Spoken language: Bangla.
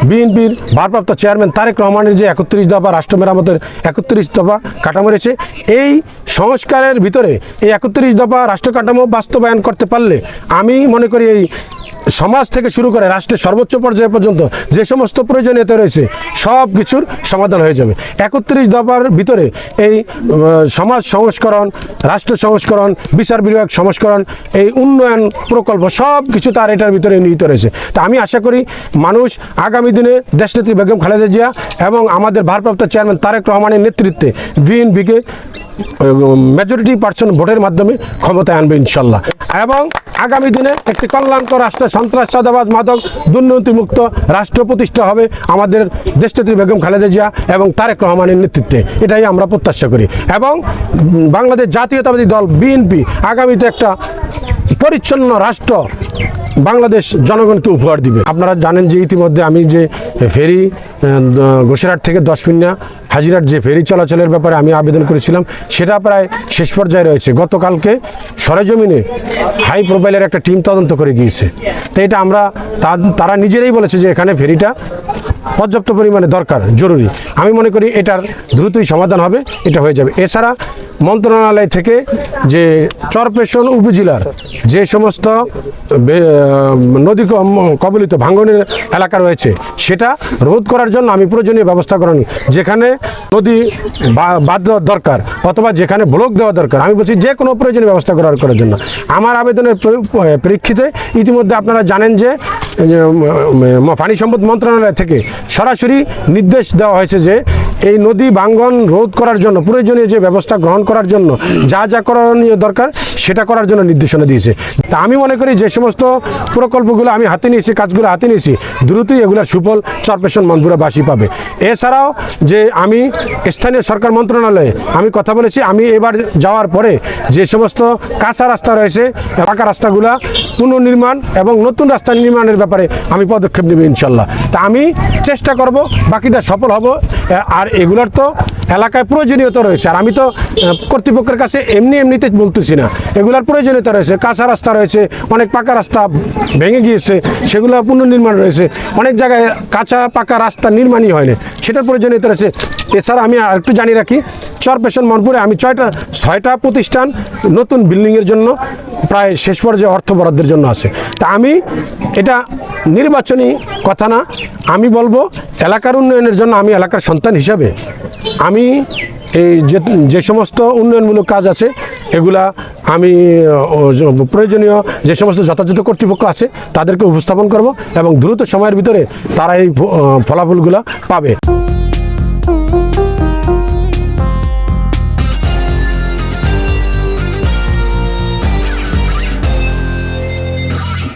বিএনপির ভারপ্রাপ্ত চেয়ারম্যান তারেক রহমানের যে 31 দফা রাষ্ট্র মেরামতের 31 দফা কাঠামো রয়েছে, এই সংস্কারের ভিতরে এই 31 দফা রাষ্ট্র কাঠামো বাস্তবায়ন করতে পারলে আমি মনে করি এই সমাজ থেকে শুরু করে রাষ্ট্রের সর্বোচ্চ পর্যায় পর্যন্ত যে সমস্ত প্রয়োজনীয়তা রয়েছে সব কিছুর সমাধান হয়ে যাবে। 31 দফার ভিতরে এই সমাজ সংস্করণ, রাষ্ট্র সংস্করণ, বিচার বিভাগ সংস্করণ, এই উন্নয়ন প্রকল্প সব কিছু তার এটার ভিতরে নিহিত রয়েছে। তা আমি আশা করি মানুষ আগামী দিনে দেশনেত্রী বেগম খালেদা জিয়া এবং আমাদের ভারপ্রাপ্ত চেয়ারম্যান তারেক রহমানের নেতৃত্বে বিএনপিকে মেজরিটি পার্সেন্ট ভোটের মাধ্যমে ক্ষমতায় আনবে ইনশাল্লাহ, এবং আগামী দিনে একটি কল্যাণকর রাষ্ট্র, সন্ত্রাস, চাঁদাবাজ, মাদক, দুর্নীতিমুক্ত রাষ্ট্র প্রতিষ্ঠা হবে আমাদের দেশনেত্রী বেগম খালেদা জিয়া এবং তারেক রহমানের নেতৃত্বে। এটাই আমরা প্রত্যাশা করি, এবং বাংলাদেশ জাতীয়তাবাদী দল বিএনপি আগামীতে একটা পরিচ্ছন্ন রাষ্ট্র বাংলাদেশ জনগণকে উপহার দিবে। আপনারা জানেন যে ইতিমধ্যে আমি যে ফেরি ঘোষেরহাট থেকে 10 মিনিট হাজিরার যে ফেরি চলাচলের ব্যাপারে আমি আবেদন করেছিলাম, সেটা প্রায় শেষ পর্যায়ে রয়েছে। গতকালকে সরেজমিনে হাই প্রোফাইলের একটা টিম তদন্ত করে গিয়েছে। তো এটা আমরা তারা নিজেরাই বলেছে যে এখানে ফেরিটা পর্যাপ্ত পরিমাণে দরকার, জরুরি। আমি মনে করি এটার দ্রুতই সমাধান হবে, এটা হয়ে যাবে। এছাড়া মন্ত্রণালয় থেকে যে চরপেশন উপজেলার যে সমস্ত নদী কবলিত ভাঙ্গনের এলাকা রয়েছে সেটা রোধ করার জন্য আমি প্রয়োজনীয় ব্যবস্থা করেন, যেখানে নদী বাদ দেওয়ার দরকার অথবা যেখানে ব্লক দেওয়া দরকার, আমি বলছি যে কোনো প্রয়োজনীয় ব্যবস্থা করার জন্য। আমার আবেদনের প্রেক্ষিতে ইতিমধ্যে আপনারা জানেন যে পানি সম্পদ মন্ত্রণালয় থেকে সরাসরি নির্দেশ দেওয়া হয়েছে যে এই নদী ভাঙ্গন রোধ করার জন্য প্রয়োজনীয় যে ব্যবস্থা গ্রহণ করার জন্য যা যা করণীয় দরকার সেটা করার জন্য নির্দেশনা দিয়েছে। তা আমি মনে করি যে সমস্ত প্রকল্পগুলো আমি হাতে নিয়েছি, কাজগুলো হাতে নিয়েছি, দ্রুতই এগুলোর সুফল চরপেশন মনপুরাবাসী পাবে। এছাড়াও যে আমি স্থানীয় সরকার মন্ত্রণালয়ে আমি কথা বলেছি, আমি এবার যাওয়ার পরে যে সমস্ত কাঁচা রাস্তা রয়েছে পাকা রাস্তাগুলো পুনর্নির্মাণ এবং নতুন রাস্তা নির্মাণের ব্যাপারে আমি পদক্ষেপ নেব ইনশাল্লাহ। তা আমি চেষ্টা করব বাকিটা সফল হব। আর এগুলোর তো এলাকায় প্রয়োজনীয়তা রয়েছে, আর আমি তো কর্তৃপক্ষের কাছে এমনিতে বলতেছি না, এগুলোর প্রয়োজনীয়তা রয়েছে। কাঁচা রাস্তা রয়েছে, অনেক পাকা রাস্তা ভেঙে গিয়েছে, সেগুলো পুনর্নির্মাণ রয়েছে, অনেক জায়গায় কাঁচা পাকা রাস্তা নির্মাণই হয়নি, সেটার প্রয়োজনীয়তা রয়েছে। এছাড়া আমি আর একটু জানি রাখি, চরপেশন মনপুরে আমি 6টা প্রতিষ্ঠান নতুন বিল্ডিংয়ের জন্য প্রায় শেষ পর্যায়ে অর্থ বরাদ্দের জন্য আছে। তা আমি এটা নির্বাচনী কথা না, আমি বলবো এলাকার উন্নয়নের জন্য আমি এলাকার সন্তান হিসাবে আমি এই যে সমস্ত উন্নয়নমূলক কাজ আছে এগুলা আমি প্রয়োজনীয় যে সমস্ত যথাযথ কর্তৃপক্ষ আছে তাদেরকে উপস্থাপন করব এবং দ্রুত সময়ের ভিতরে তারা এই ফলাফলগুলো পাবে।